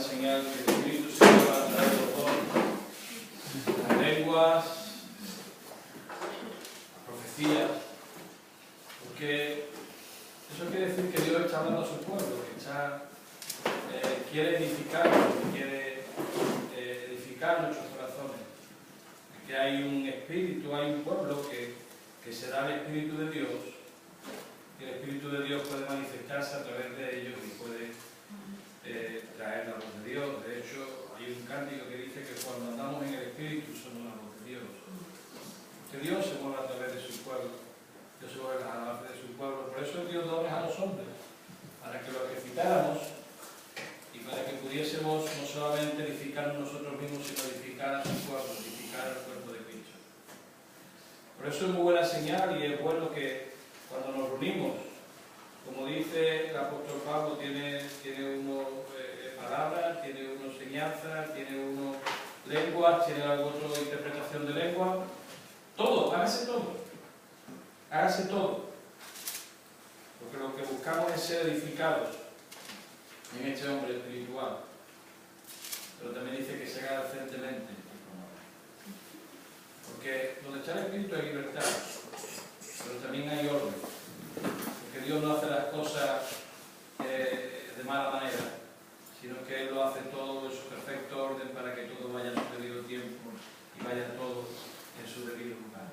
señal que el Espíritu se mueva a través de los dones, las lenguas, las profecías, porque eso quiere decir que Dios está hablando a su pueblo, que quiere edificarnos, que quiere edificar nuestros corazones, que hay un espíritu, hay un pueblo que será el Espíritu de Dios, y el Espíritu de Dios puede manifestarse a través de ellos y puede traer la voz de Dios. De hecho, hay un cántico que dice que cuando andamos en el Espíritu somos la voz de Dios. Que Dios se mueve a través de su pueblo, Dios se mueve a través de su pueblo. Por eso Dios dones a los hombres, para que los ejercitáramos y para que pudiésemos no solamente edificarnos nosotros mismos, sino edificar a su pueblo, edificar al cuerpo de Cristo. Por eso es muy buena señal y es bueno que cuando nos reunimos, como dice el apóstol Pablo, tiene uno palabras, tiene uno enseñanzas, tiene uno lenguas, tiene otra interpretación de lengua. Todo, hágase todo. Hágase todo. Porque lo que buscamos es ser edificados en este hombre espiritual. Pero también dice que se haga decentemente. Porque donde está el Espíritu hay libertad, pero también hay orden. Porque Dios no hace las cosas de mala manera, sino que Él lo hace todo en su perfecto orden para que todo vaya a su debido tiempo y vaya todo en su debido lugar.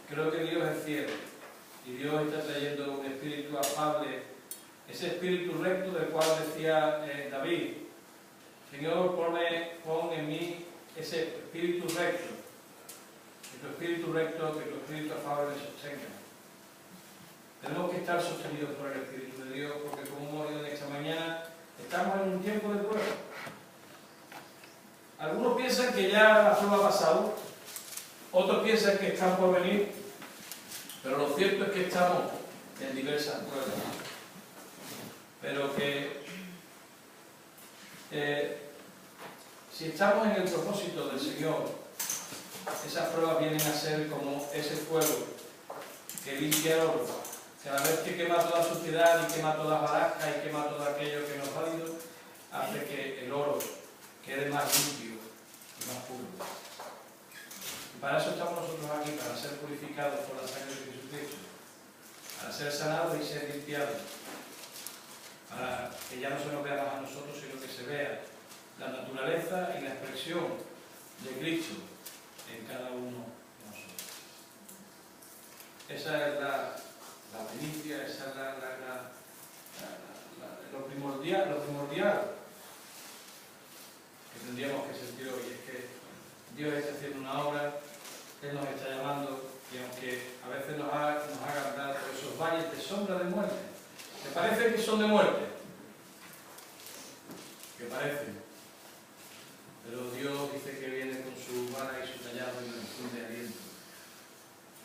Creo que Dios es fiel y Dios está trayendo un espíritu afable, ese espíritu recto del cual decía David: Señor, pon en mí ese espíritu recto, que tu espíritu recto, que tu espíritu afable me sostenga. Tenemos que estar sostenidos por el Espíritu de Dios, porque como hemos oído en esta mañana, estamos en un tiempo de prueba. Algunos piensan que ya la prueba ha pasado, otros piensan que están por venir, pero lo cierto es que estamos en diversas pruebas. Pero que si estamos en el propósito del Señor, esas pruebas vienen a ser como ese fuego que limpia el oro. Cada vez que quema toda suciedad y quema todas las barajas y quema todo aquello que no es válido, hace que el oro quede más limpio y más puro. Y para eso estamos nosotros aquí, para ser purificados por la sangre de Jesucristo, para ser sanados y ser limpiados, para que ya no se nos vea más a nosotros, sino que se vea la naturaleza y la expresión de Cristo en cada uno de nosotros. Esa es la primicia, esa es lo primordial que tendríamos que sentir hoy. Es que Dios está haciendo una obra, Él nos está llamando, y aunque a veces nos hagan dar por esos valles de sombra de muerte, ¿te parece que son de muerte? Que parecen. Pero Dios dice que viene con su vara y su callado y nos infunde aliento.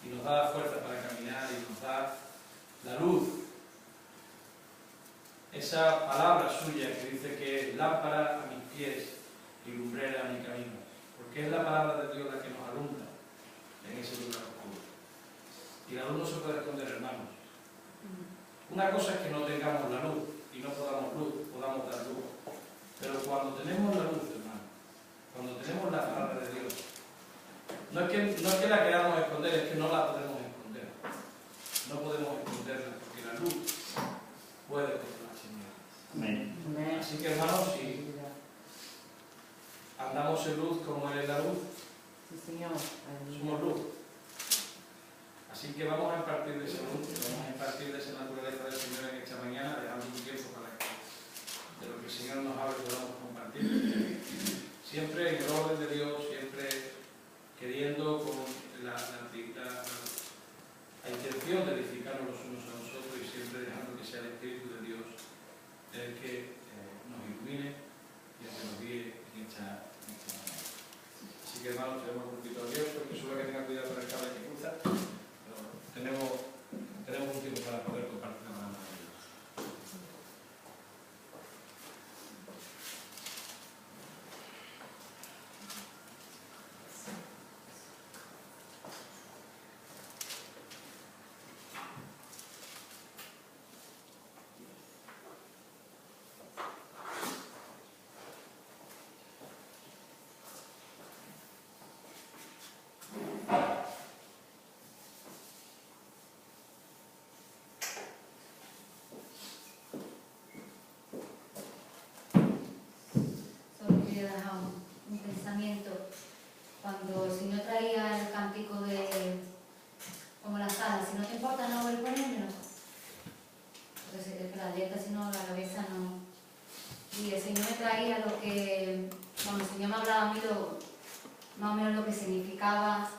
Y nos da fuerza para caminar y nos da la luz. Esa palabra suya que dice que es lámpara a mis pies y lumbrera a mi camino. Porque es la palabra de Dios la que nos alumbra en ese lugar oscuro. Y la luz no se puede esconder, hermanos. Una cosa es que no tengamos la luz y no podamos dar luz. Pero cuando tenemos la luz, hermano, cuando tenemos la palabra de Dios, no es que la queramos esconder, es que no la podemos esconder. No podemos esconderla porque la luz puede contra las tinieblas. Así que, hermanos, si andamos en luz como Él es la luz, somos luz. Así que vamos a impartir de esa luz, vamos a impartir de esa naturaleza del Señor en esta mañana, dejando un tiempo para que de lo que el Señor nos hable podamos compartir. Siempre en el orden de Dios, siempre queriendo con la intención de edificarnos los unos a nosotros y siempre dejando que sea el Espíritu de Dios el que nos ilumine y el que nos guíe en esta mañana. Así que, hermanos, tenemos un poquito abierto, que solo que tenga cuidado con el cable que cruza, pero tenemos un tiempo para poder compartir la palabra de Dios. pensamiento, cuando el Señor traía el cántico de, como la sala, si no te importa no voy a ponérmelo, porque es que la letra, si no, la cabeza no. Y el Señor me traía lo que, cuando el Señor me hablaba a mí, más o menos lo que significaba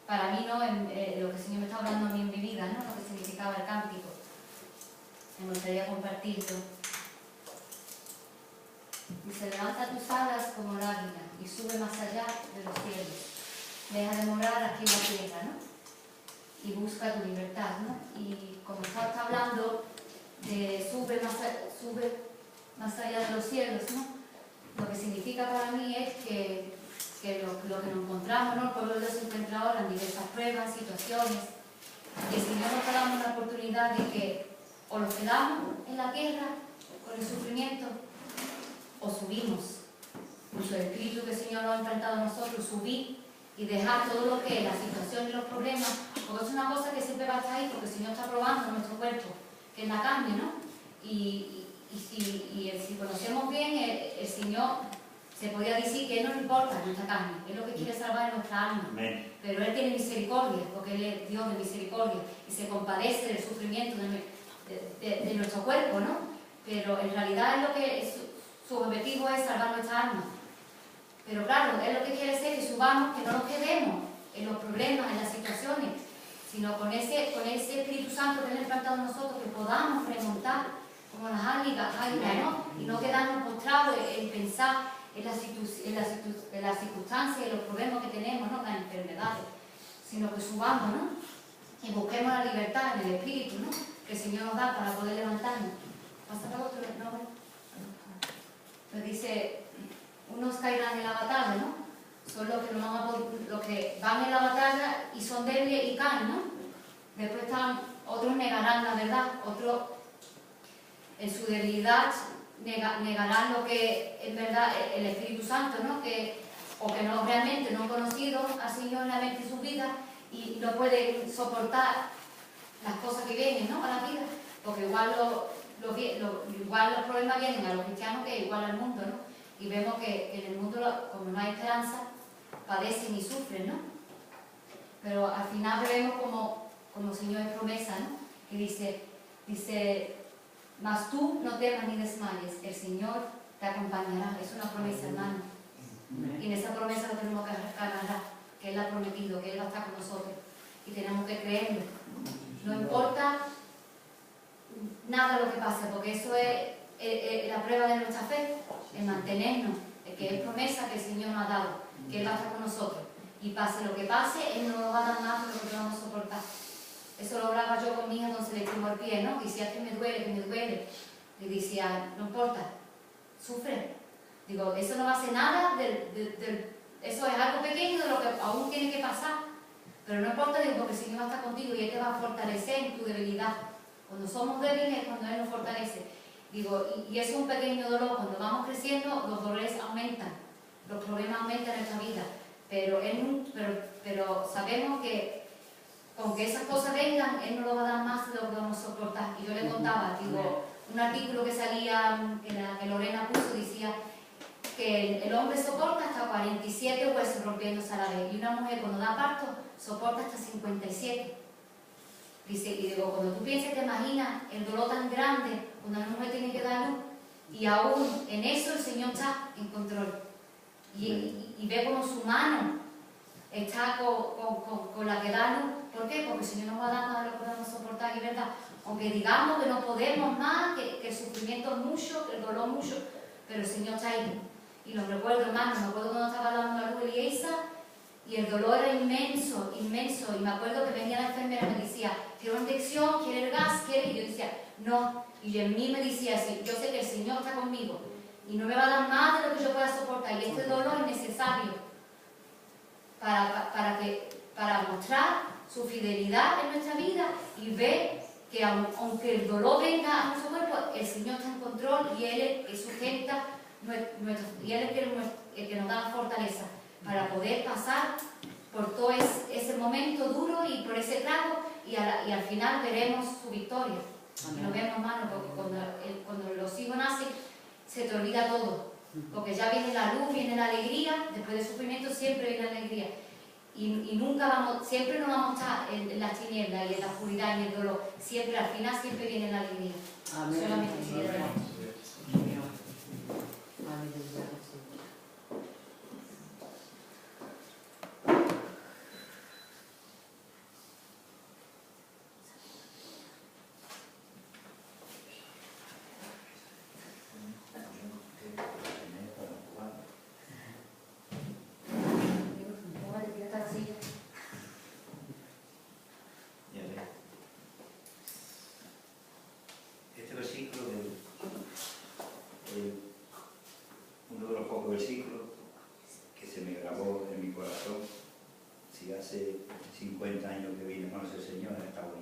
para mí, ¿no? Lo que el Señor me está hablando a mí en mi vida, ¿no? Lo que significaba el cántico. Me gustaría compartirlo. Dice, levanta tus alas como el águila y sube más allá de los cielos. Deja de morar aquí en la tierra, ¿no? Y busca tu libertad, ¿no? Y como está hablando de sube más allá de los cielos, ¿no? Lo que significa para mí es que lo que nos encontramos, ¿no? El pueblo de Dios se encuentra ahora en diversas pruebas, situaciones, y el Señor nos está dando una oportunidad de que o nos quedamos en la tierra con el sufrimiento o subimos. Con el espíritu que el Señor nos ha implantado a nosotros, subir y dejar todo lo que es la situación y los problemas, porque es una cosa que siempre va a estar ahí, porque el Señor está probando nuestro cuerpo, que es la carne, ¿no? Y si conocemos bien, el Señor se podría decir que Él no le importa nuestra carne, Él lo que quiere salvar es nuestra alma. Amén. Pero Él tiene misericordia, porque Él es Dios de misericordia y se compadece del sufrimiento de nuestro cuerpo, ¿no? Pero en realidad es lo que su objetivo es salvar nuestra alma. Pero claro, Él lo que quiere es que subamos, que no nos quedemos en los problemas, en las situaciones, sino con ese Espíritu Santo que Él ha implantado en nosotros, que podamos remontar como las águilas, ¿no? Y no quedarnos postrados en pensar en las circunstancias y los problemas que tenemos, ¿no? Las enfermedades, sino que subamos, ¿no? Y busquemos la libertad en el Espíritu, ¿no? Que el Señor nos da para poder levantarnos. ¿Pasa algo? No. Nos dice, unos caerán en la batalla, ¿no? Son los que van en la batalla y son débiles y caen, ¿no? Después otros negarán la verdad, otros en su debilidad negarán lo que es verdad el Espíritu Santo, ¿no? O que no realmente no han conocido al Señor en la mente y su vida y no pueden soportar las cosas que vienen, ¿no? A la vida, porque igual los problemas vienen a los cristianos que igual al mundo, ¿no? Y vemos que en el mundo, como no hay esperanza, padecen y sufren, ¿no? Pero al final vemos como el Señor es promesa, ¿no? Que dice, mas tú no temas ni desmayes, el Señor te acompañará. Es una promesa, hermano. Y en esa promesa lo tenemos que agarrar, que Él ha prometido, que Él va a estar con nosotros. Y tenemos que creerlo. No importa nada lo que pase, porque eso es la prueba de nuestra fe, el mantenernos, que es promesa que el Señor nos ha dado, que Él va a estar con nosotros. Y pase lo que pase, Él no nos va a dar más de lo que vamos a soportar. Eso lo hablaba yo con mi hija, entonces le escribo al pie, ¿no? Decía que me duele. Le decía, no importa, sufre. Digo, eso no va a hacer nada, eso es algo pequeño de lo que aún tiene que pasar. Pero no importa, digo, porque el Señor va a estar contigo y Él te va a fortalecer en tu debilidad. Cuando somos débiles es cuando Él nos fortalece. Digo, y eso es un pequeño dolor. Cuando vamos creciendo, los dolores aumentan, los problemas aumentan en nuestra vida. Pero sabemos que aunque esas cosas vengan, Él no lo va a dar más de lo que vamos a soportar. Y yo le contaba, digo, un artículo que salía, que Lorena puso, decía que el hombre soporta hasta 47 huesos rompiéndose a la vez, y una mujer cuando da parto soporta hasta 57. Dice, y digo, cuando tú piensas, te imaginas el dolor tan grande cuando una mujer tiene que dar luz, y aún en eso el Señor está en control. Y ve como su mano está con la que da luz. ¿Por qué? Porque el Señor nos va a dar más de lo que podemos soportar, y verdad, aunque digamos que no podemos más, que el sufrimiento es mucho, que el dolor es mucho, pero el Señor está ahí. Y lo recuerdo, hermano, me acuerdo cuando estaba dando la luz Eliezer, y el dolor era inmenso, y me acuerdo que venía la enfermera y me decía, quiero una inyección, quiere el gas, quiere, y yo decía, no, y en mí me decía así, yo sé que el Señor está conmigo, y no me va a dar más de lo que yo pueda soportar, y este dolor es necesario para mostrar su fidelidad en nuestra vida y ver que aunque el dolor venga a nuestro cuerpo, el Señor está en control y Él es el que sustenta y Él es el que nos da la fortaleza para poder pasar por todo ese momento duro y por ese trago, y al final veremos su victoria. Y lo vemos, hermano, porque cuando los hijos nacen se te olvida todo. Porque ya viene la luz, viene la alegría, después del sufrimiento siempre viene la alegría. Y nunca vamos, siempre no vamos a estar en las tinieblas y en la oscuridad y en el dolor. Siempre, al final, siempre viene la alegría. Amén. Solamente quisiera ver eso. Aleluya, Jesús. Este versículo, uno de los pocos versículos que se me grabó en mi corazón, si hace 50 años que vine con ese Señor, está hoy.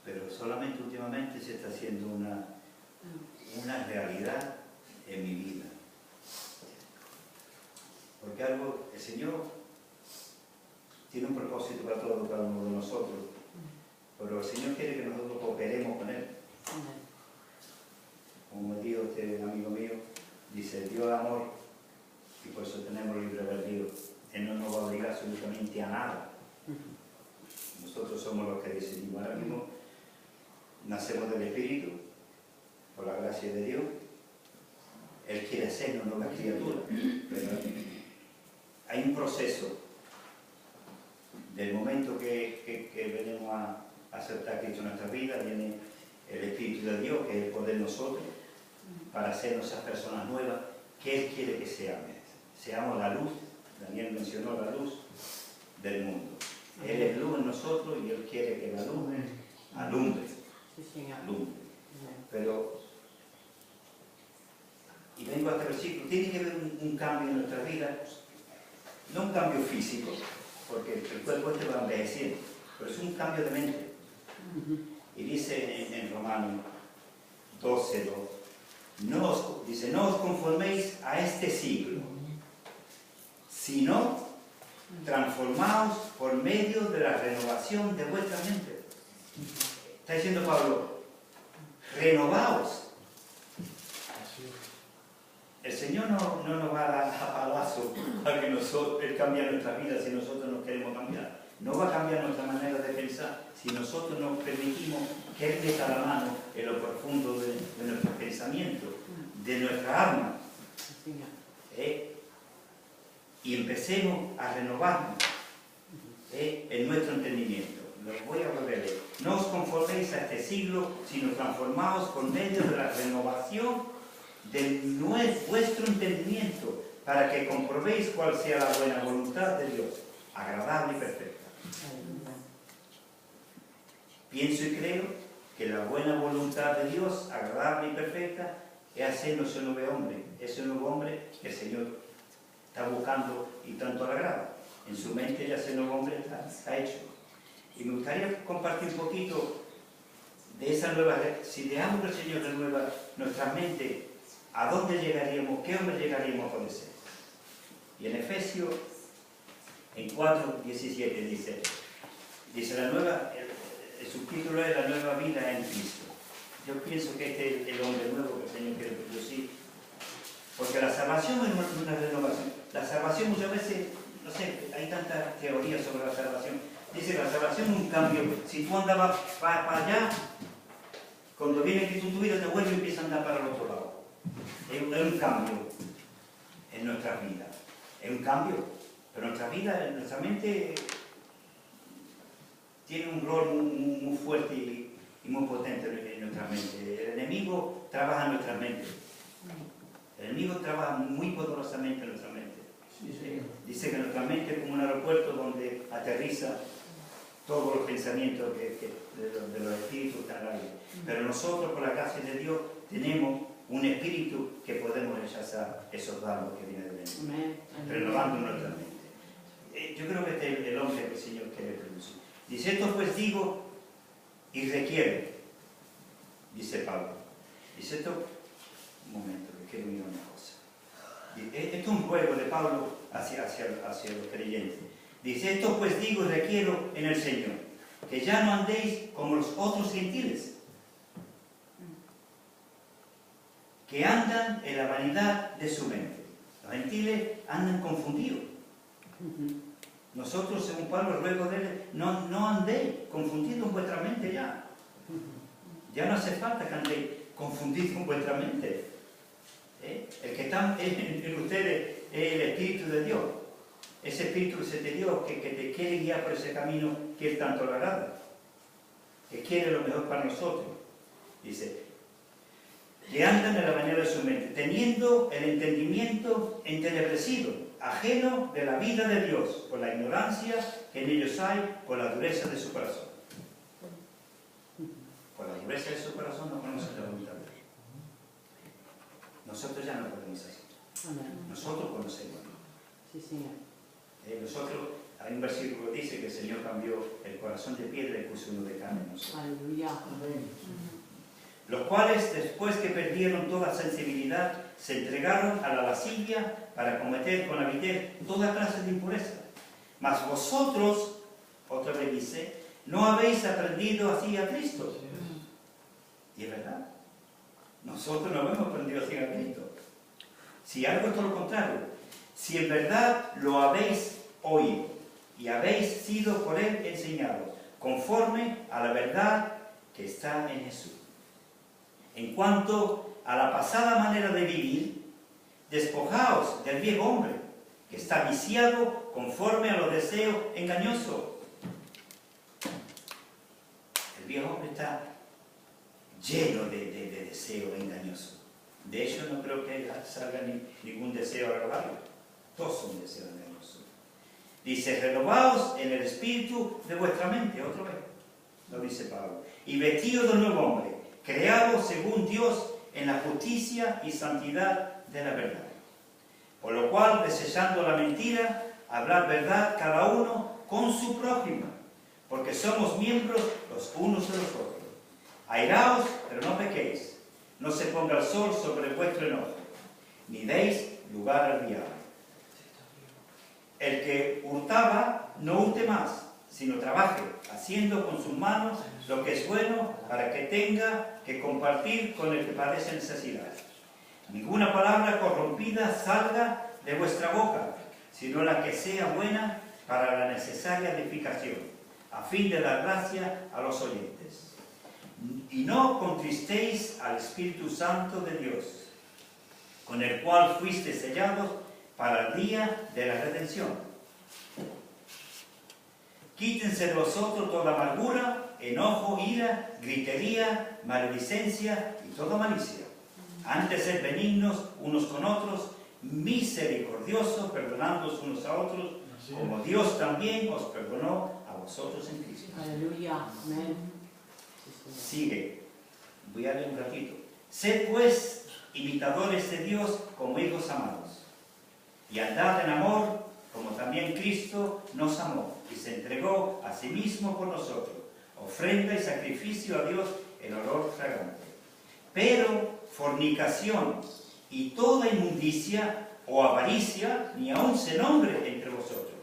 Pero solamente últimamente se está haciendo una realidad en mi vida. Porque el Señor tiene un propósito para todo, cada uno de nosotros, pero el Señor quiere que nosotros cooperemos con Él. Como me dijo este amigo mío, dice, Dios es amor, y por eso tenemos libre albedrío. Él no nos va a obligar absolutamente a nada. Nosotros somos los que decidimos. Ahora mismo nacemos del Espíritu, por la gracia de Dios. Él quiere hacernos nuevas criaturas, pero hay un proceso. Del momento que venimos a aceptar a Cristo en nuestra vida, viene el Espíritu de Dios, que es el poder de nosotros, para hacernos esas personas nuevas que Él quiere que seamos. Seamos la luz. Daniel mencionó la luz del mundo. Él es luz en nosotros y Él quiere que la luz alumbre. Alumbre. Pero, y vengo a este versículo, tiene que haber un cambio en nuestra vida, no un cambio físico, porque el cuerpo este va envejeciendo, pero es un cambio de mente. Y dice en Romanos 12:2, no os conforméis a este siglo, sino transformaos por medio de la renovación de vuestra mente. Está diciendo Pablo, renovaos. El Señor no nos va a dar a palazo para que Él cambie nuestra vida si nosotros no queremos cambiar. No va a cambiar nuestra manera de pensar si nosotros nos permitimos que Él meta la mano en lo profundo de nuestros pensamientos, de nuestra alma. Y empecemos a renovarnos en nuestro entendimiento. Lo voy a volver a leer. No os conforméis a este siglo, sino transformaos por medio de la renovación de vuestro entendimiento, para que comprobéis cuál sea la buena voluntad de Dios, agradable y perfecta. Pienso y creo que la buena voluntad de Dios, agradable y perfecta, es hacernos ese nuevo hombre, que el Señor está buscando y tanto le agrada. En su mente ya ese nuevo hombre está hecho. Y me gustaría compartir un poquito de esa nueva, si dejamos que el Señor renueva nuestra mente, ¿a dónde llegaríamos? ¿Qué hombre llegaríamos a poder ser? Y en Efesios, en 4:17 dice la nueva, el subtítulo es la nueva vida en Cristo. Yo pienso que este es el hombre nuevo que el Señor quiere producir. Porque la salvación es una renovación. La salvación muchas veces, no sé, hay tantas teorías sobre la salvación. Dice que la salvación es un cambio. Si tú andabas para allá, cuando viene Cristo en tu vida te vuelve y empieza a andar para el otro lado. Es un cambio en nuestra vida. Es un cambio. Pero nuestra vida, nuestra mente tiene un rol muy fuerte y muy potente en nuestra mente. El enemigo trabaja en nuestra mente. El enemigo trabaja muy poderosamente en nuestra mente. Dice que nuestra mente es como un aeropuerto donde aterriza todos los pensamientos de los espíritus que están ahí. Pero nosotros, por la gracia de Dios, tenemos un espíritu que podemos rechazar esos dardos que vienen de dentro, renovando nuestra mente. Yo creo que este es el hombre que el Señor quiere producir. Dice, esto pues digo y requiere, dice Pablo. Dice esto, un momento, que quiero mirar una cosa. Esto es un ruego de Pablo hacia los creyentes. Dice, esto pues digo y requiero en el Señor, que ya no andéis como los otros gentiles. que andan en la vanidad de su mente. Los gentiles andan confundidos. Nosotros, según Pablo, ruego de él, no andéis confundidos en vuestra mente ya. Ya no hace falta que andéis confundidos en vuestra mente. El que está en ustedes es el Espíritu de Dios. Ese Espíritu que se te dio, que te quiere guiar por ese camino que Él tanto le agrada. Que quiere lo mejor para nosotros. Dice, que andan en la manera de su mente, teniendo el entendimiento entenebrecido, ajeno de la vida de Dios, por la ignorancia que en ellos hay, por la dureza de su corazón. Por la dureza de su corazón no conocen la voluntad de Dios. Nosotros ya no podemos hacer. Nosotros conocemos. Sí, Señor. Nosotros, hay un versículo que dice que el Señor cambió el corazón de piedra y puso uno de carne en nosotros. Aleluya. Los cuales, después que perdieron toda sensibilidad, se entregaron a la lascivia para cometer con avidez toda clase de impureza. Mas vosotros, otra vez dice, no habéis aprendido así a Cristo. Y es verdad. Nosotros no hemos aprendido así a Cristo. Si algo es todo lo contrario, si en verdad lo habéis oído y habéis sido por Él enseñados, conforme a la verdad que está en Jesús. En cuanto a la pasada manera de vivir, despojaos del viejo hombre, que está viciado conforme a los deseos engañosos. El viejo hombre está lleno de deseos engañosos. De hecho, no creo que salga ningún deseo agradable. Todos son deseos engañosos. Dice, renovaos en el espíritu de vuestra mente, otra vez, lo dice Pablo, y vestidos del nuevo hombre, creado según Dios en la justicia y santidad de la verdad. Por lo cual, desechando la mentira, hablad verdad cada uno con su prójimo, porque somos miembros los unos de los otros. Airaos, pero no pequéis, no se ponga el sol sobre vuestro enojo, ni deis lugar al diablo. El que hurtaba, no hurte más, sino trabaje, haciendo con sus manos lo que es bueno, para que tenga que compartir con el que padece necesidad. Ninguna palabra corrompida salga de vuestra boca, sino la que sea buena para la necesaria edificación, a fin de dar gracia a los oyentes. Y no contristéis al Espíritu Santo de Dios, con el cual fuisteis sellados para el día de la redención. Quítense de vosotros toda amargura, enojo, ira, gritería, maledicencia y toda malicia. Antes sed benignos unos con otros, misericordiosos, perdonándoos unos a otros, como Dios también os perdonó a vosotros en Cristo. Aleluya. Amén. Sigue. Voy a leer un ratito. Sed pues imitadores de Dios como hijos amados, y andad en amor, como también Cristo nos amó y se entregó a sí mismo por nosotros, ofrenda y sacrificio a Dios en olor fragante. Pero fornicación y toda inmundicia o avaricia ni aun se nombre entre vosotros,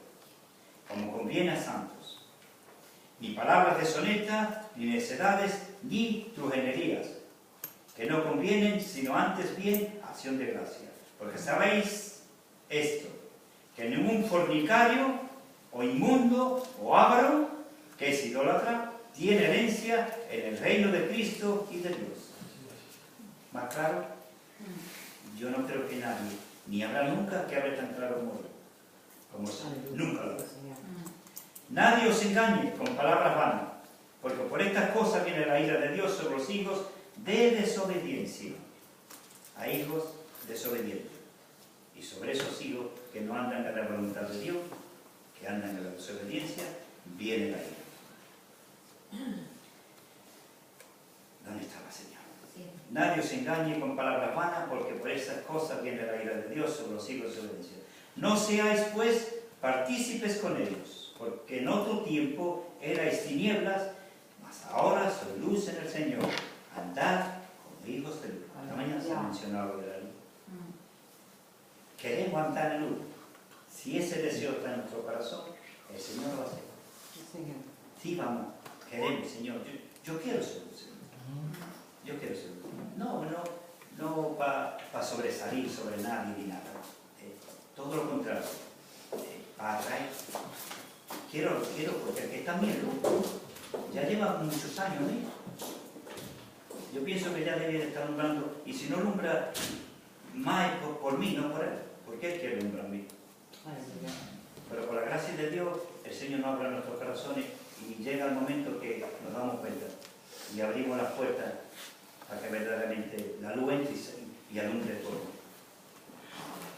como conviene a santos. Ni palabras deshonestas, ni necedades, ni trujenerías, que no convienen, sino antes bien acción de gracia. Porque sabéis esto, que ningún fornicario, o inmundo, o avaro, que es idólatra, tiene herencia en el reino de Cristo y de Dios. ¿Más claro? Yo no creo que nadie, ni habrá nunca que hable tan claro como eso. Nunca lo habrá. Nadie os engañe con palabras vanas, porque por estas cosas viene la ira de Dios sobre los hijos de desobediencia, a hijos desobedientes. Y sobre esos hijos que no andan en la voluntad de Dios, que andan en la desobediencia, viene la ira. ¿Dónde está la señal? Sí. Nadie os engañe con palabras vanas, porque por estas cosas viene la ira de Dios sobre los hijos de desobediencia. No seáis, pues, partícipes con ellos, porque en otro tiempo erais tinieblas, mas ahora sois luz en el Señor. Andad como hijos de luz. Esta mañana se ha mencionado de la luz. Queremos andar en luz. Si ese deseo está en nuestro corazón, el Señor lo va a hacer. Sí, vamos, queremos, Señor. Yo quiero ser luz. Yo quiero ser luz. No sobresalir sobre nadie ni nada. Todo lo contrario. Para atraer. Quiero, porque el que está miedo ya lleva muchos años, ¿eh? Yo pienso que ya debería estar alumbrando, y si no alumbra más por mí, no por él, porque él quiere alumbrar a mí. Pero por la gracia de Dios, el Señor nos abre nuestros corazones y llega el momento que nos damos cuenta y abrimos las puertas para que verdaderamente la luz entre y alumbre todo.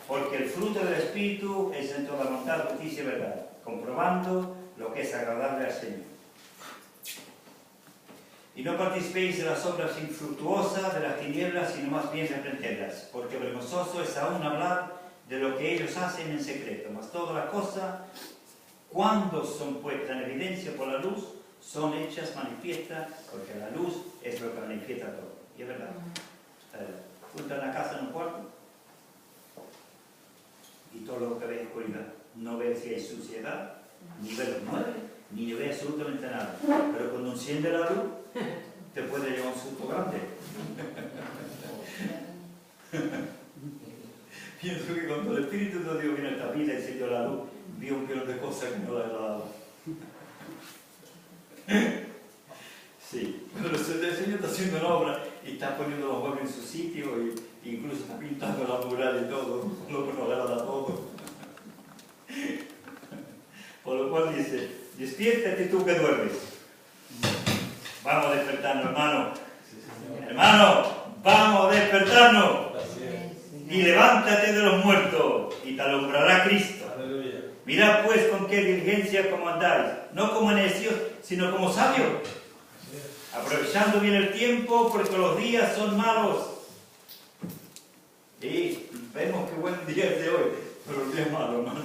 Porque el fruto del Espíritu es en toda voluntad, justicia y verdad, comprobando lo que es agradable al Señor. Y no participéis de las obras infructuosas de las tinieblas, sino más bien reprenderlas, porque vergonzoso es aún hablar de lo que ellos hacen en secreto. Mas todas las cosas, cuando son puestas en evidencia por la luz, son hechas manifiestas, porque la luz es lo que manifiesta todo. Y es verdad. Junta en la casa en un cuarto, y todo lo que ve es oscuridad. No ve si hay suciedad, ni ve los muebles, ni ve absolutamente nada. Pero cuando enciende la luz, te puede llevar un susto grande. Pienso que cuando el Espíritu de Dios viene a esta vida y encendió la luz, vio un millón de cosas que no le había dado. Sí, pero el Señor está haciendo una obra y está poniendo los muebles en su sitio e incluso está pintando la mural y todo, lo que nos agrada a todos. Por lo cual dice, despiértate tú que duermes. Vamos a despertarnos, hermano. Hermano, vamos a despertarnos. Y levántate de los muertos y te alumbrará Cristo. Aleluya. Mirad pues con qué diligencia como andáis, no como necios, sino como sabios, aprovechando bien el tiempo, porque los días son malos. Y vemos qué buen día es de hoy, pero el día es malo, hermano.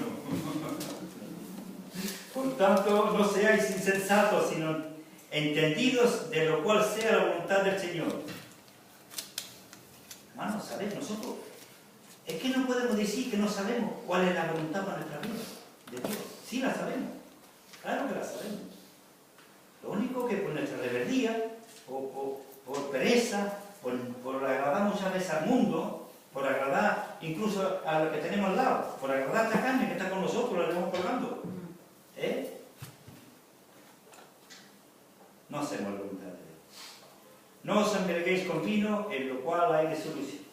Por tanto, no seáis insensatos, sino entendidos de lo cual sea la voluntad del Señor. Hermanos, ¿sabéis? Nosotros es que no podemos decir que no sabemos cuál es la voluntad para nuestra vida de Dios. Sí la sabemos, claro que la sabemos. Lo único que por nuestra rebeldía, por pereza, por agradar muchas veces al mundo, por agradar incluso a lo que tenemos al lado, por agradar a esta carne que está con nosotros, la estamos colgando. No hacemos la voluntad de Dios. No os embriaguéis con vino, en lo cual hay disolución.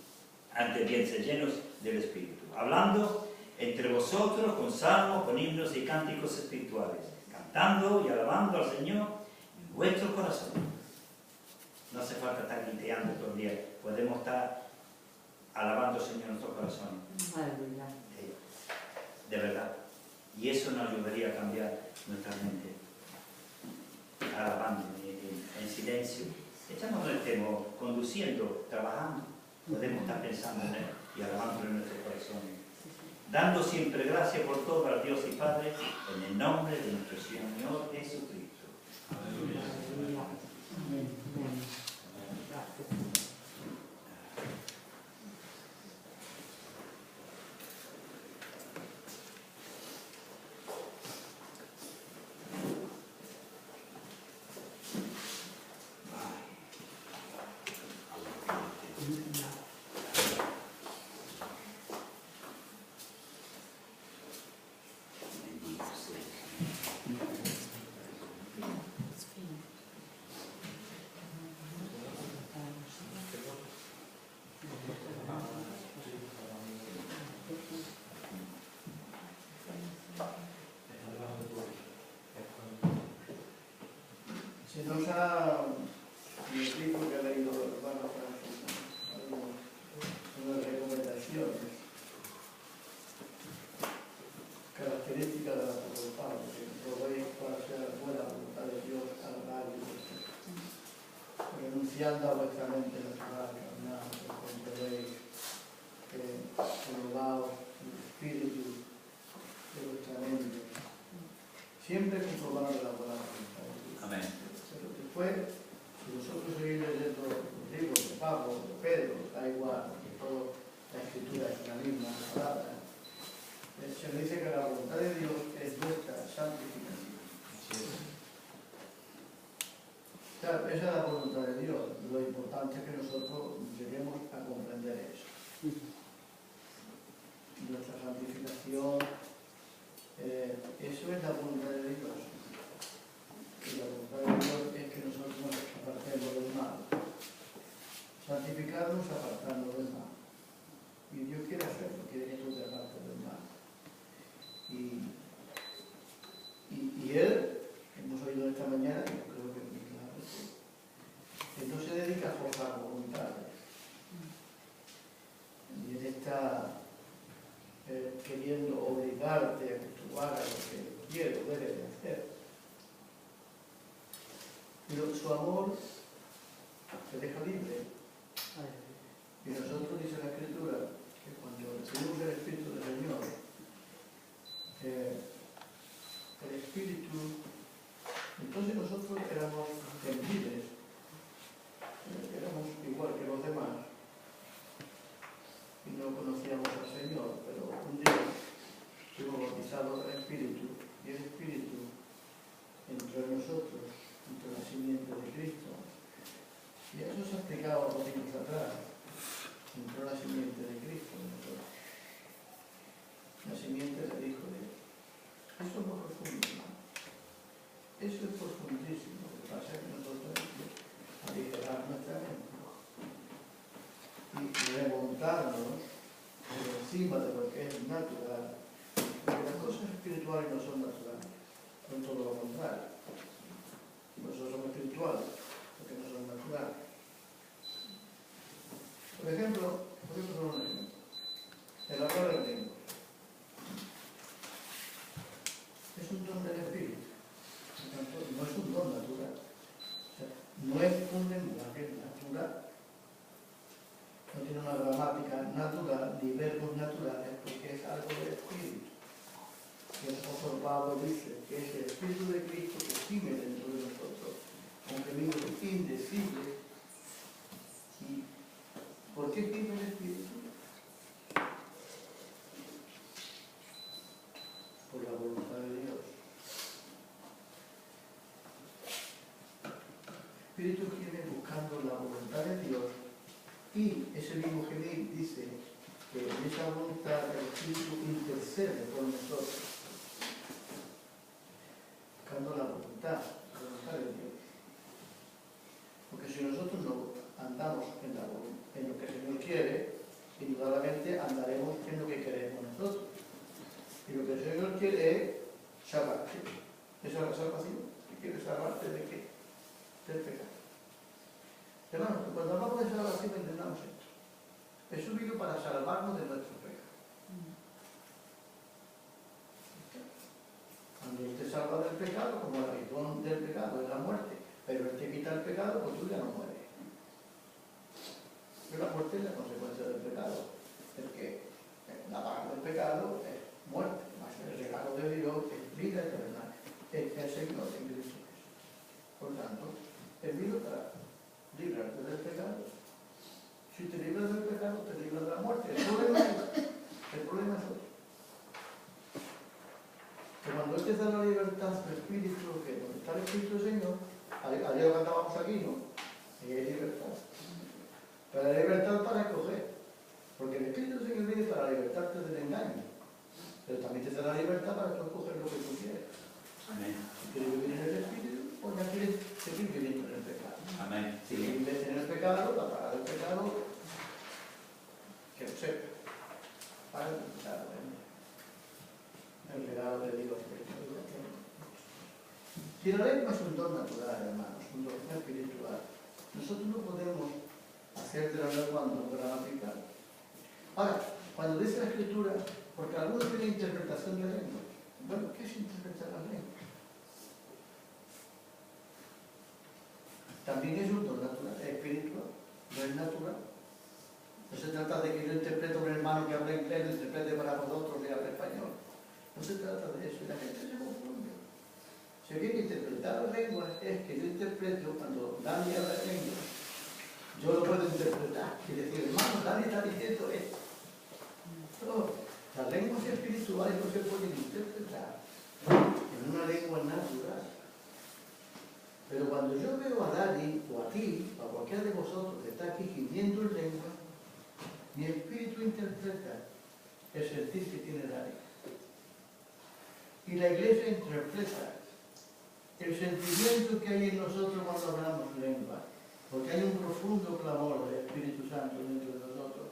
Antes bien, sed llenos del Espíritu, hablando entre vosotros con salmos, con himnos y cánticos espirituales, cantando y alabando al Señor en vuestro corazón. No hace falta estar griteando todo el día, podemos estar alabando al Señor en nuestros corazones. De verdad. Y eso nos ayudaría a cambiar nuestra mente. Alabando en silencio. Echamos el tema, conduciendo, trabajando. Podemos estar pensando en Él y alabándolo en nuestros corazones. Dando siempre gracias por todo al Dios y Padre, en el nombre de nuestro Señor Jesucristo. Aleluya. Amén. Gracias. Se nos ha, me explico que ha leído el hermano Francisco, unas recomendaciones características de la voluntad, que probéis para ser la buena voluntad de Dios, agradable y perfecta. Renunciando a vuestra mente natural, carnal, encontraréis que renovaos el espíritu de vuestra mente, siempre comprobando la buena voluntad de Dios. Amén. Pero después, si vosotros seguís leyendo los libros de Pablo, de Pedro, da igual, porque toda la escritura es la misma palabra, se dice que la voluntad de Dios es vuestra santificación. Claro, esa es la voluntad de Dios. Lo importante es que nosotros lleguemos a comprender eso. Pero su amor se deja libre. Y nosotros, dice la Escritura, que cuando recibimos el Espíritu del Señor, el Espíritu, entonces nosotros éramos gentiles, éramos igual que los demás, y no conocíamos al Señor, pero un día fuimos bautizados en el Espíritu, y el Espíritu entró en nosotros, entró en la simiente de Cristo. Y eso se explicaba por tiempos atrás. Entró la simiente de Cristo en nosotros. La simiente del Hijo de Dios. Eso es muy profundo, ¿no? Eso es profundísimo. Lo que pasa es que nosotros hay que aligerar nuestra mente y remontarnos por encima de lo que es natural. Porque las cosas espirituales no son naturales, son todo lo contrario. Nosotros somos espirituales, porque no son naturales. Por ejemplo, el hablar en lengua es un don del Espíritu, no es un don natural. O sea, no es un lenguaje natural, no tiene una gramática natural ni verbos naturales, porque es algo del Espíritu. Y el apóstol Pablo dice que es el Espíritu de Cristo que gime dentro de nosotros, aunque vivo indecible. ¿Y por qué gime el Espíritu? Por la voluntad de Dios. El Espíritu gime buscando la voluntad de Dios, y ese mismo gemir dice que en esa voluntad el Espíritu intercede por nosotros, buscando la voluntad de Dios. Porque si nosotros no andamos en lo que el Señor quiere, indudablemente andaremos en lo que queremos nosotros. Y lo que el Señor quiere es salvarte. Esa es la salvación. ¿Qué quiere salvarte de qué? Del pecado. Hermanos, cuando hablamos de salvación entendamos esto. Jesús vino para salvarnos de nuestros pecados. Cuando Él te salva del pecado, como la razón del pecado es la muerte, pero Él te quita el pecado, pues tú ya no mueres. Pero la muerte es la consecuencia del pecado, porque la paga del pecado es muerte, más el regalo de Dios es vida eterna, es el Señor en Cristo Jesús. Por tanto, Él vino para librarte del pecado. Si te libras del pecado, te libras de la muerte. El problema es otro. Que cuando Él te da la libertad del Espíritu, que donde está el Espíritu del Señor, ayer cantábamos aquí, ¿no? Y hay libertad. Pero la libertad para escoger. Porque el Espíritu del Señor viene para libertarte del engaño. Pero también te da la libertad para tú escoger lo que tú quieres. Amén. Si quieres vivir en el Espíritu, pues ya quieres seguir viviendo en el pecado. Amén. Si vives en el pecado, la paga del pecado, que lo sepa. Paga el pecado, el regalo de Dios. Si la lengua es un don natural, hermanos, un don espiritual, nosotros no podemos hacer de la lengua un don gramatical. Ahora, cuando dice la Escritura, porque algunos tienen interpretación de lengua. Bueno, ¿qué es interpretar la lengua? También es un don natural, es espiritual, no es natural. No se trata de que yo interprete a un hermano que habla inglés, lo interprete para vosotros que habla español. No se trata de eso, y la gente se confunde. Si hay que interpretar la lengua, es que yo interpreto cuando Dani habla lengua, yo lo puedo interpretar y decir, hermano, Dani está diciendo esto. No, las lenguas espirituales no se pueden interpretar en una lengua natural. Pero cuando yo veo a Dani, o a ti, o a cualquiera de vosotros que está aquí gimiendo en lengua, mi espíritu interpreta el sentir que tiene Dani. Y la iglesia interpreta el sentimiento que hay en nosotros cuando hablamos lengua, porque hay un profundo clamor del Espíritu Santo dentro de nosotros.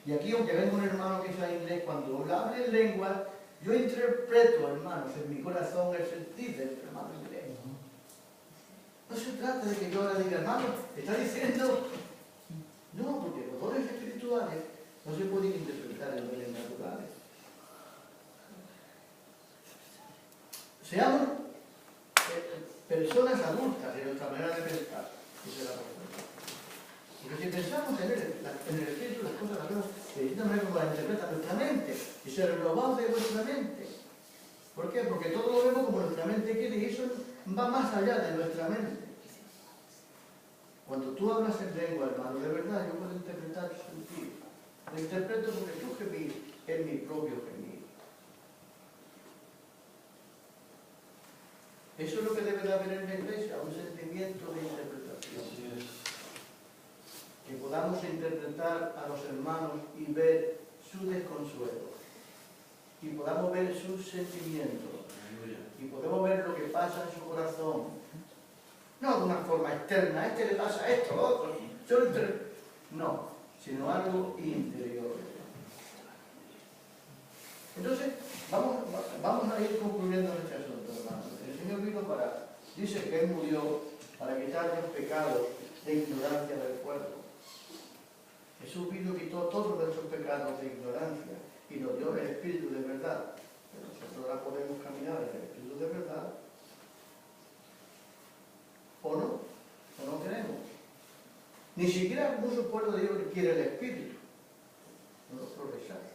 Y aquí, aunque venga un hermano que sea inglés, cuando hable en lengua, yo interpreto, hermanos, en mi corazón el sentir del hermano inglés. No se trata de que yo ahora diga, hermano, está diciendo... No, porque los dones espirituales no se pueden interpretar en dones naturales. Seamos personas adultas en nuestra manera de pensar. Esa es la respuesta. Porque si pensamos en el Espíritu, las cosas las vemos de distinta manera como las interpreta nuestra mente, y se renovamos de nuestra mente. ¿Por qué? Porque todo lo vemos como nuestra mente quiere, y eso va más allá de nuestra mente. Cuando tú hablas en lengua, hermano, de verdad, yo puedo interpretar tu sentido. Lo interpreto porque tu gemir es mi propio gemir. Eso es lo que debe de haber en la iglesia, un sentimiento de interpretación. Que podamos interpretar a los hermanos y ver su desconsuelo. Y podamos ver sus sentimientos. Y podemos ver lo que pasa en su corazón. No de una forma externa, a este le pasa esto, lo otro. No, sino algo interior. Entonces, vamos a ir concluyendo este asunto, hermanos. El Señor vino dice que Él murió para quitar los pecados de ignorancia del cuerpo. Jesús vino y quitó todos nuestros pecados de ignorancia y nos dio el Espíritu de verdad. Pero nosotros ahora podemos caminar en el Espíritu de verdad. ¿O no queremos? Ni siquiera mucho pueblo de Dios quiere el Espíritu. No lo rechaza.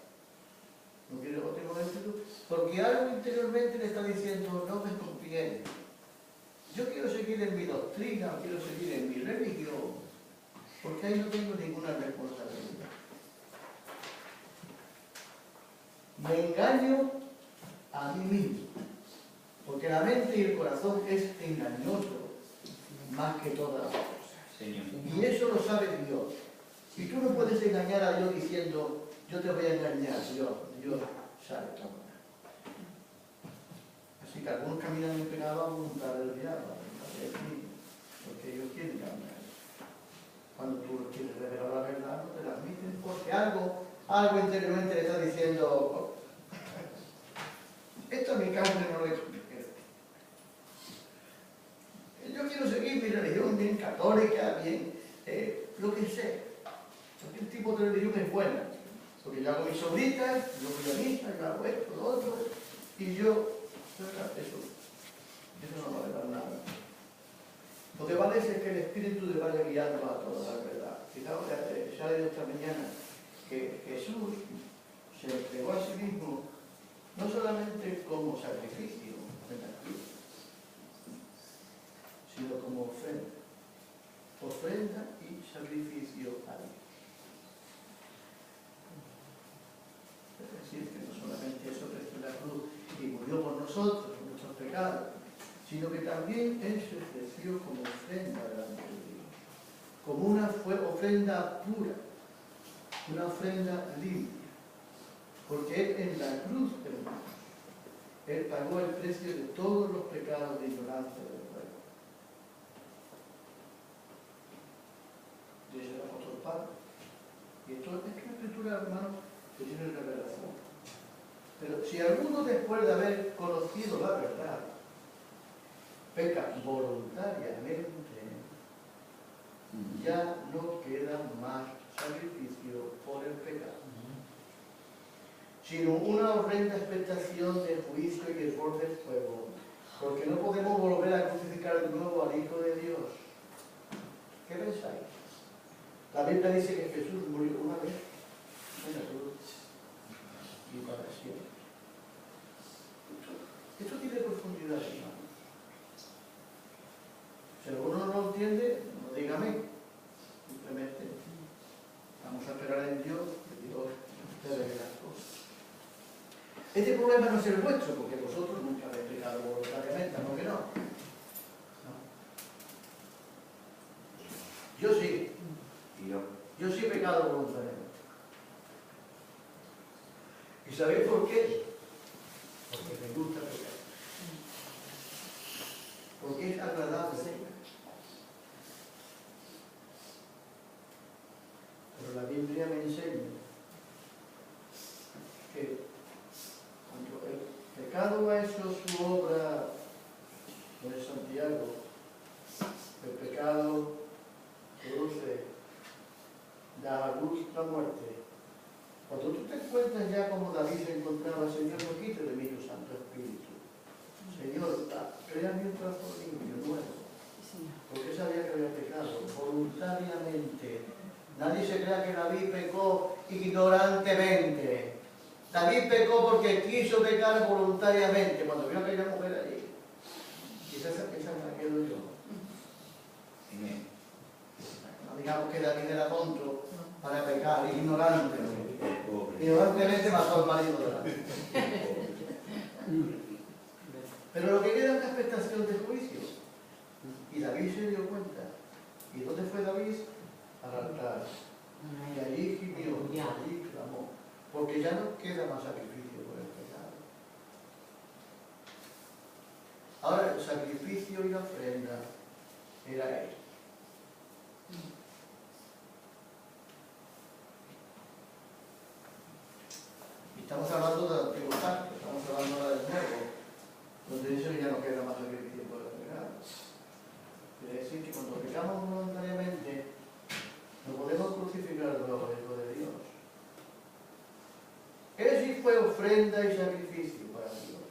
No quiere otro tipo de Espíritu, porque algo interiormente le está diciendo, no me conviene. Yo quiero seguir en mi doctrina, quiero seguir en mi religión, porque ahí no tengo ninguna responsabilidad. Me engaño a mí mismo, porque la mente y el corazón es engañoso, más que todas las cosas. Señor. Y eso lo sabe Dios. Y tú no puedes engañar a Dios diciendo, yo te voy a engañar, Dios sabe todo. Así que algunos caminan en pecado a voluntad del diablo, porque ellos quieren cambiar. Cuando tú quieres revelar la verdad, no te la admiten, porque algo interiormente le está diciendo, esto a mi carne no le conviene. Yo quiero seguir mi religión bien católica, bien lo que sea. Cualquier tipo de religión es buena. Porque yo hago mis sobritas, yo voy a misa, yo hago esto, lo otro, y eso no vale para nada. Lo que vale es que el Espíritu le vaya guiando a toda la verdad. Fijaos, ya leído esta mañana que Jesús se entregó a sí mismo no solamente como sacrificio en la cruz, sino como ofrenda. Ofrenda y sacrificio a Dios. Es decir, que no solamente eso Cristo en la cruz y murió por nosotros, por nuestros pecados, sino que también Él se ofreció como ofrenda delante de Dios, como una ofrenda pura, una ofrenda limpia, porque Él en la cruz, hermanos, Él pagó el precio de todos los pecados de ignorancia del pueblo. Dice el apóstol Pablo. Y esto es una escritura, hermanos, que tiene revelación. Pero si alguno después de haber conocido la verdad peca voluntariamente, ya no queda más sacrificio por el pecado, sino una horrenda expectación de juicio y hervor del fuego, porque no podemos volver a crucificar de nuevo al Hijo de Dios. ¿Qué pensáis? La Biblia dice que Jesús murió una vez en la cruz y para siempre. Esto tiene profundidad, hermano. Si alguno no lo entiende, no dígame. Simplemente vamos a esperar en Dios, que Dios te revele las cosas. Este problema no es el vuestro, porque vosotros nunca habéis pecado voluntariamente, ¿no que no? Yo sí. Yo sí he pecado voluntariamente. ¿Y sabéis por qué? Porque me gusta pecar. Porque es agradable pecar. Pero la Biblia me enseña que cuando el pecado ha hecho su obra en Santiago, el pecado produce, da a luz la muerte. Cuando tú te encuentras ya como David se encontraba, Señor, no quite de mí tu Santo Espíritu. Señor, créame un trapo limpio, nuevo, porque sabía que había pecado, voluntariamente. Nadie se crea que David pecó ignorantemente. David pecó porque quiso pecar voluntariamente, cuando vio que aquella mujer allí. Quizás esa me quedo yo. No digamos que David era tonto para pecar, ignorantemente. Ignorantemente mató al marido de David. Pero lo que queda es una expectación de juicio. Y David se dio cuenta. ¿Y dónde fue David? Al altar. Y allí gimió, allí clamó. Porque ya no queda más sacrificio por el pecado. Ahora el sacrificio y la ofrenda era él. Y estamos hablando del Antiguo Pacto, estamos hablando ahora del Nuevo, donde dice que ya no queda más sacrificio por el pecado. Quiere decir que cuando pecamos voluntariamente, no podemos crucificar bajo el Hijo de Dios. Él sí fue ofrenda y sacrificio para Dios.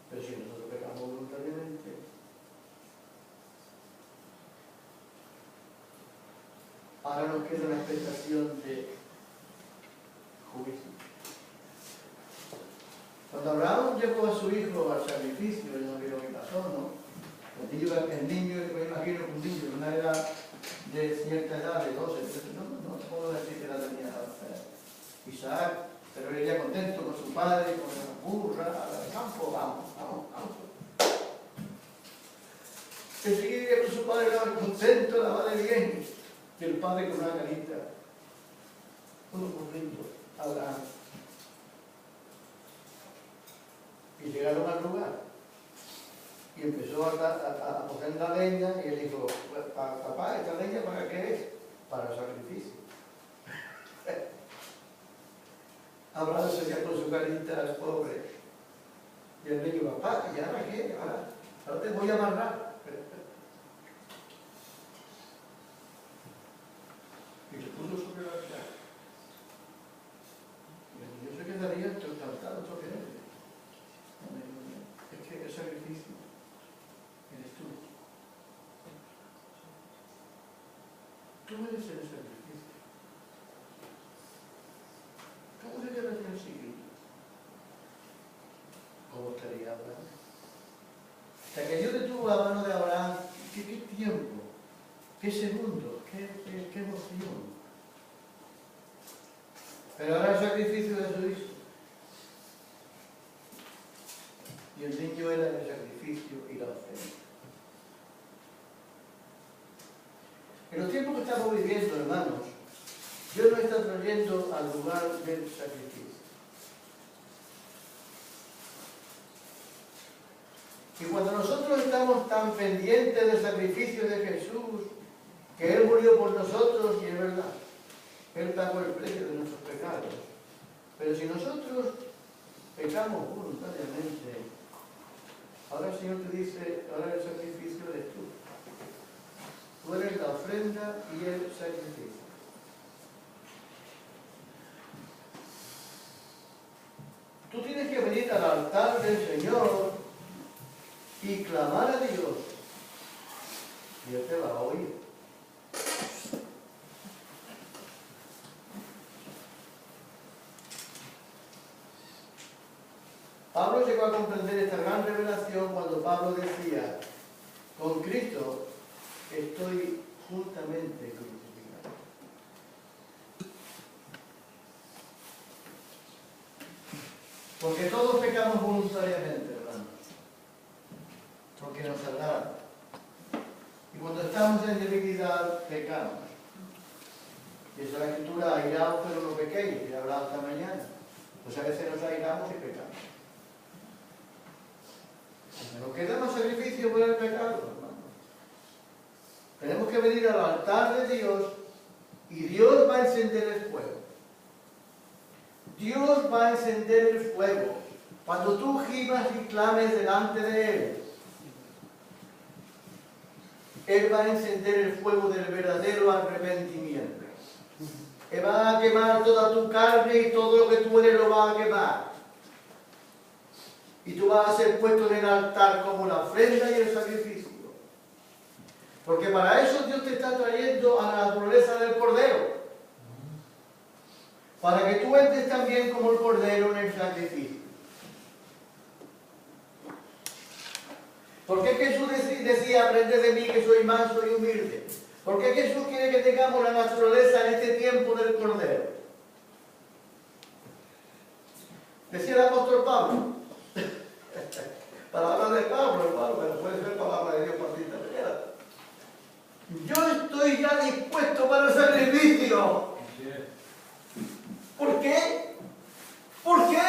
Pero si nosotros pecamos voluntariamente, ahora nos queda una expectación de juicio. Cuando Abraham llevó a su hijo al sacrificio, yo no creo que pasó, ¿no? El niño, me imagino que un niño de una edad de cierta edad, de 12, 13, no puedo decir que la tenía Isaac, pero él iría contento con su padre, con la burra, al campo, vamos. Enseguida iría con su padre, estaba contento, la madre bien, y el padre con una carita, todo contento, Abraham. Y llegaron al lugar. Y empezó a poner la leña y él dijo, papá, ¿esta leña para qué es? Para el sacrificio. Abraham seguía con su carita al pobre. Y él le dijo, papá, ¿y ahora qué? Ahora te voy a amarrar. Y se puso sobre la cara. Y el niño se quedaría encantado, esto que es. Es que el sacrificio eres tú. Tú eres el sacrificio. ¿Cómo se quedaría el siglo? ¿Cómo estaría Abraham? Hasta que Dios detuvo la mano de Abraham, ¿qué tiempo? ¿Qué segundo? ¿Qué emoción? Pero ahora el sacrificio de su hijo. Y el niño era el sacrificio y la ofrenda. En los tiempos que estamos viviendo, hermanos, Dios nos está trayendo al lugar del sacrificio. Y cuando nosotros estamos tan pendientes del sacrificio de Jesús, que Él murió por nosotros, y es verdad, Él pagó el precio de nuestros pecados. Pero si nosotros pecamos voluntariamente, ahora el Señor te dice, ahora el sacrificio eres tú. Tú eres la ofrenda y el sacrificio. Tú tienes que venir al altar del Señor y clamar a Dios. Y Él te va a oír. Pablo llegó a comprender esta gran revelación cuando Pablo decía, con Cristo estoy juntamente crucificado. Porque todos pecamos voluntariamente, hermanos, porque nos agrada. Y cuando estamos en debilidad, pecamos. Y esa es la escritura, airaos pero no pequéis, que he hablado esta mañana. Pues a veces nos airamos y pecamos. Nos queda más sacrificio por el pecado, hermano. Tenemos que venir al altar de Dios y Dios va a encender el fuego. Dios va a encender el fuego cuando tú gimas y clames delante de Él. Él va a encender el fuego del verdadero arrepentimiento. Él va a quemar toda tu carne y todo lo que tú eres lo va a quemar. Y tú vas a ser puesto en el altar como la ofrenda y el sacrificio. Porque para eso Dios te está trayendo a la naturaleza del Cordero. Para que tú entres también como el Cordero en el sacrificio. ¿Por qué Jesús decía, aprende de mí que soy manso y humilde? ¿Por qué Jesús quiere que tengamos la naturaleza en este tiempo del Cordero? Decía el apóstol Pablo, palabra de Pablo, hermano, pero puede ser palabra de Dios para ti también. Yo estoy ya dispuesto para el sacrificio. ¿Por qué? ¿Por qué?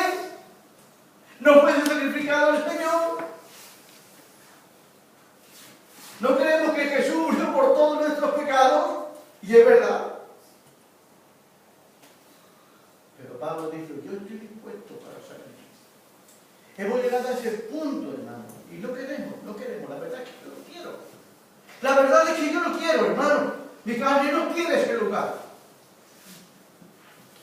¿No fue sacrificado el Señor? ¿No creemos que Jesús murió por todos nuestros pecados? Y es verdad. Pero Pablo dice, yo estoy dispuesto para el sacrificio. Hemos llegado a ese punto, hermano. Y no queremos. La verdad es que yo no quiero. La verdad es que yo no quiero, hermano. Mi carne no quiere ese lugar.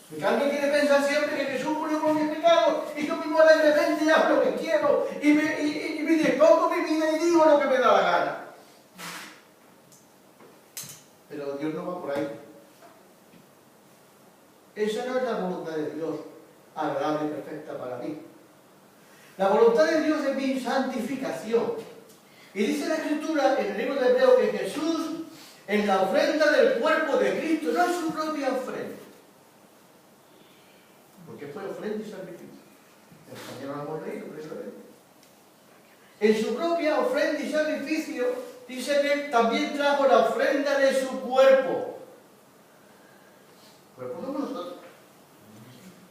Mi carne quiere pensar siempre que Jesús murió por mis pecados y yo mismo alegremente hago lo que quiero y me dispongo mi vida y digo lo que me da la gana. Pero Dios no va por ahí. Esa no es la voluntad de Dios, agradable y perfecta para mí. La voluntad de Dios es mi santificación. Y dice la Escritura en el libro de Hebreos que Jesús, en la ofrenda del cuerpo de Cristo, no en su propia ofrenda, porque fue ofrenda y sacrificio. El Señor lo hemos leído precisamente. En su propia ofrenda y sacrificio, dice que también trajo la ofrenda de su cuerpo. ¿Cuerpo somos nosotros?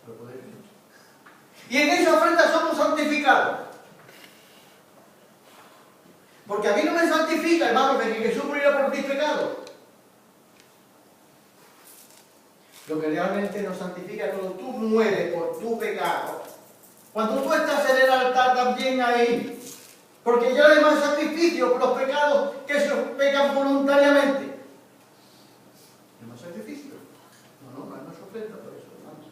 Cuerpo de Cristo. Y en esa ofrenda somos santificados. Porque a mí no me santifica, hermano, de que Jesús muriera por mis pecados. Lo que realmente nos santifica es cuando tú mueres por tu pecado. Cuando tú estás en el altar también ahí. Porque ya no hay más sacrificio por los pecados que se pecan voluntariamente. No hay más sacrificio. No hay más ofrenda por eso, hermanos.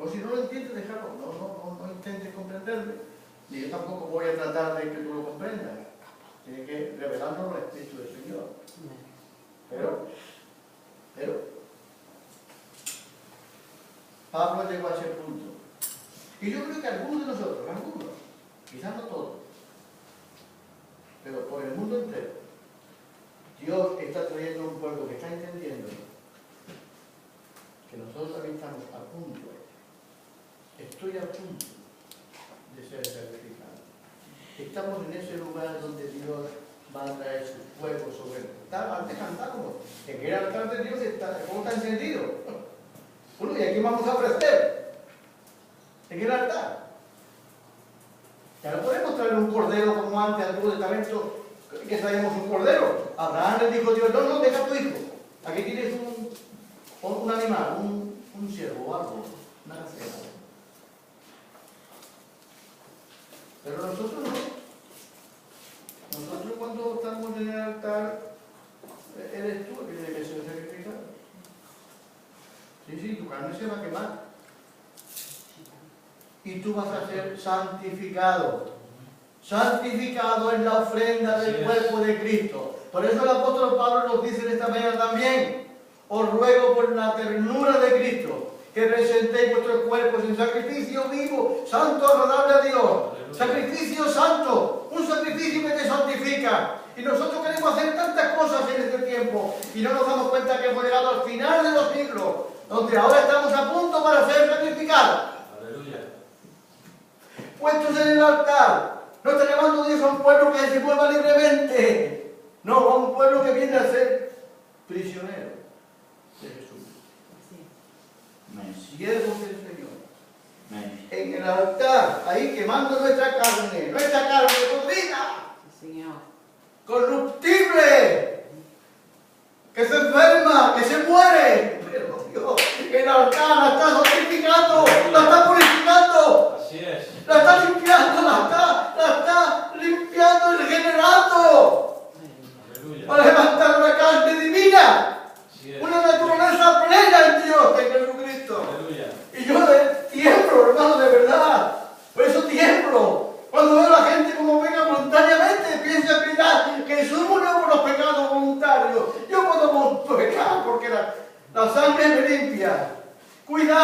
O si no lo entiendes, déjalo. No intentes comprenderme. Ni yo tampoco voy a tratar de que tú lo comprendas. Tiene que revelarnos el Espíritu del Señor. Pero, Pablo llegó a ese punto. Y yo creo que algunos de nosotros, quizás no todos, pero por el mundo entero, Dios está trayendo un pueblo que está entendiendo que nosotros también estamos a punto, estoy a punto de ser sacrificado. Estamos en ese lugar donde Dios va a traer su fuego sobre él. Antes cantábamos, en el altar de Dios el fuego está encendido. Bueno, ¿y aquí vamos a ofrecer? En el altar. Ya no podemos traer un cordero como antes, al Antiguo Testamento, que traíamos un cordero. Abraham le dijo a Dios, no, deja a tu hijo. Aquí tienes un animal, un ciervo o algo, una gacela. Pero nosotros no. Nosotros cuando estamos en el altar, eres tú el que tiene que ser sacrificado. Sí, tu carne se va a quemar. Y tú vas a ser santificado. Santificado en la ofrenda del cuerpo de Cristo. Por eso el apóstol Pablo nos dice de esta manera también: os ruego por la ternura de Cristo que presentéis vuestros cuerpos en sacrificio vivo, santo, agradable a Dios. Sacrificio santo, un sacrificio que te santifica. Y nosotros queremos hacer tantas cosas en este tiempo y no nos damos cuenta que hemos llegado al final de los siglos, donde ahora estamos a punto para ser sacrificados. Aleluya. Puestos en el altar. No está llamando Dios a un pueblo que se mueva libremente. No, a un pueblo que viene a ser prisionero de Jesús. Siervos del Señor. En el altar, ahí quemando nuestra carne podrida, corruptible, que se enferma, que se muere. Pero Dios, el altar la está santificando, la está purificando. Así es. La está limpiando, la está limpiando y regenerando. Aleluya. Para levantar una carne divina. Así es. Una naturaleza plena en Dios, en Jesucristo. Aleluya. Y yo tiemblo, hermano, de verdad. Por eso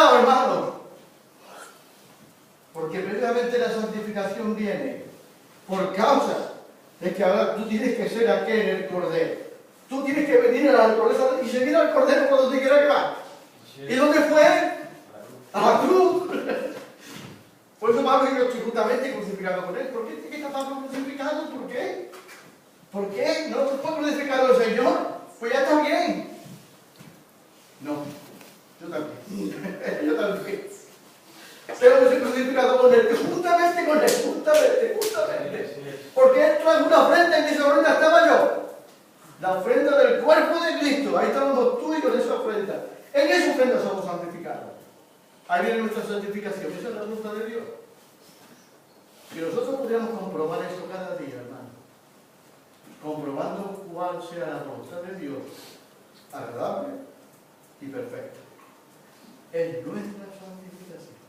santificado, hermano. Porque precisamente la santificación viene por causa de que ahora tú tienes que ser aquel en el Cordero. Tú tienes que venir a la naturaleza y seguir al Cordero cuando te quiera que va. ¿Y dónde fue? A la cruz. Por eso Pablo dijo, estoy justamente crucificado con él. ¿Por qué tiene que estar Pablo crucificado? ¿Por qué? ¿Por qué? ¿No fue crucificado el Señor? Pues ya está bien. No, yo también. Yo también. Tengo que ser crucificado con él. Justamente con él. Justamente. Porque esto es una ofrenda. ¿En esa ofrenda estaba yo? La ofrenda del cuerpo de Cristo. Ahí estábamos tú y con esa ofrenda. En esa ofrenda somos santificados. Ahí viene nuestra santificación. Esa es la voluntad de Dios. Si nosotros pudiéramos comprobar eso cada día, hermano, comprobando cuál sea la voluntad de Dios, agradable y perfecta, es nuestra santificación.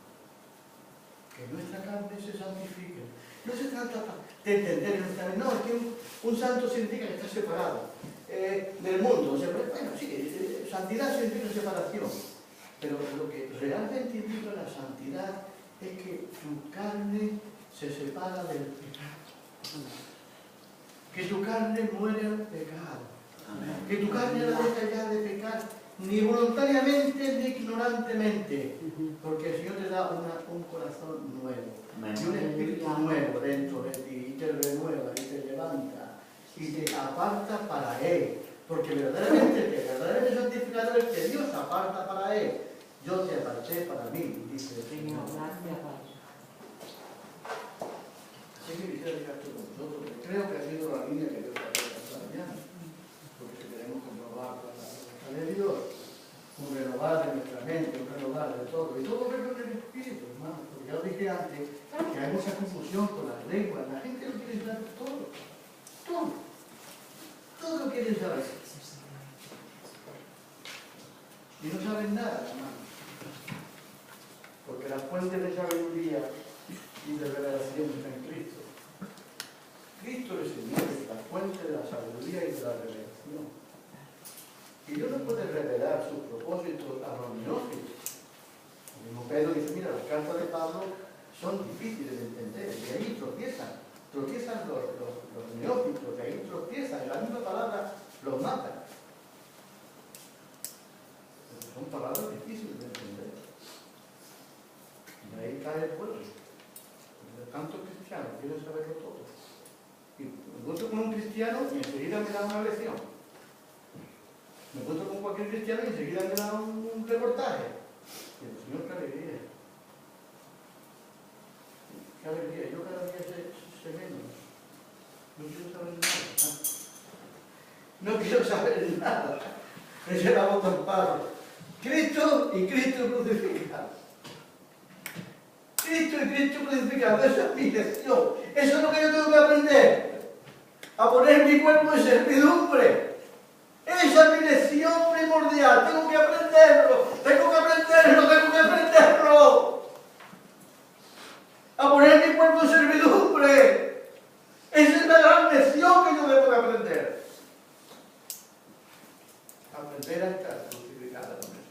Que nuestra carne se santifique. No se trata de entender no, es que un santo significa que está separado del mundo. O sea, bueno, sí, santidad significa separación. Pero lo que realmente indica la santidad es que tu carne se separa del pecado. Que tu carne muere al pecado. Que tu carne no deja ya de pecar, ni voluntariamente ni ignorantemente. Porque el Señor te da un corazón nuevo. Y un espíritu nuevo dentro de ti. Y te renueva, y te levanta. Y te aparta para Él. Porque verdaderamente el que verdaderamente santificado es el que Dios aparta para Él. Yo te aparté para mí, dice el Señor. Así que quisiera dejar con nosotros, porque creo que ha sido la línea que Dios ha puesto esta mañana. Porque si queremos comprobar la voluntad de Dios, un renovar de nuestra mente, un renovar de todo, y todo verlo en el Espíritu, hermano. Porque ya lo dije antes, que hay mucha confusión con las lenguas. La gente lo quiere saber todo. Todo lo quiere saber. Y no saben nada, hermano. Porque la fuente de sabiduría y de revelación está en Cristo. Cristo es el Señor, es la fuente de la sabiduría y de la revelación. Y Dios no puede revelar sus propósitos a los neófitos. El mismo Pedro dice, mira, las cartas de Pablo son difíciles de entender, y ahí tropiezan los neófitos, de ahí tropiezan, y la misma palabra los mata. Pero son palabras difíciles de entender. Y ahí cae el pueblo. Tantos cristianos quieren saberlo todo. Y me encuentro con un cristiano y enseguida me da una lección. Me encuentro con cualquier cristiano y enseguida me da un reportaje. Y el Señor, qué alegría. Qué alegría. Yo cada día sé menos. No quiero saber nada. No quiero saber nada. Me lleva a otro paro. Cristo y Cristo crucificado. Cristo y Cristo crucificado, esa es mi lección. Eso es lo que yo tengo que aprender. A poner mi cuerpo en servidumbre. Esa es mi lección primordial. Tengo que aprenderlo. A poner mi cuerpo en servidumbre. Esa es la gran lección que yo debo de aprender. Aprender a estar crucificado con el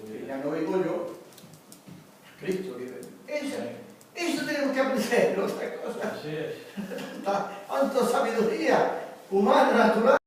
Señor. Y ya no vivo yo. Cristo vive. Eso tenemos que aprender, otra cosa. Así es. Tanta sabiduría humana, natural.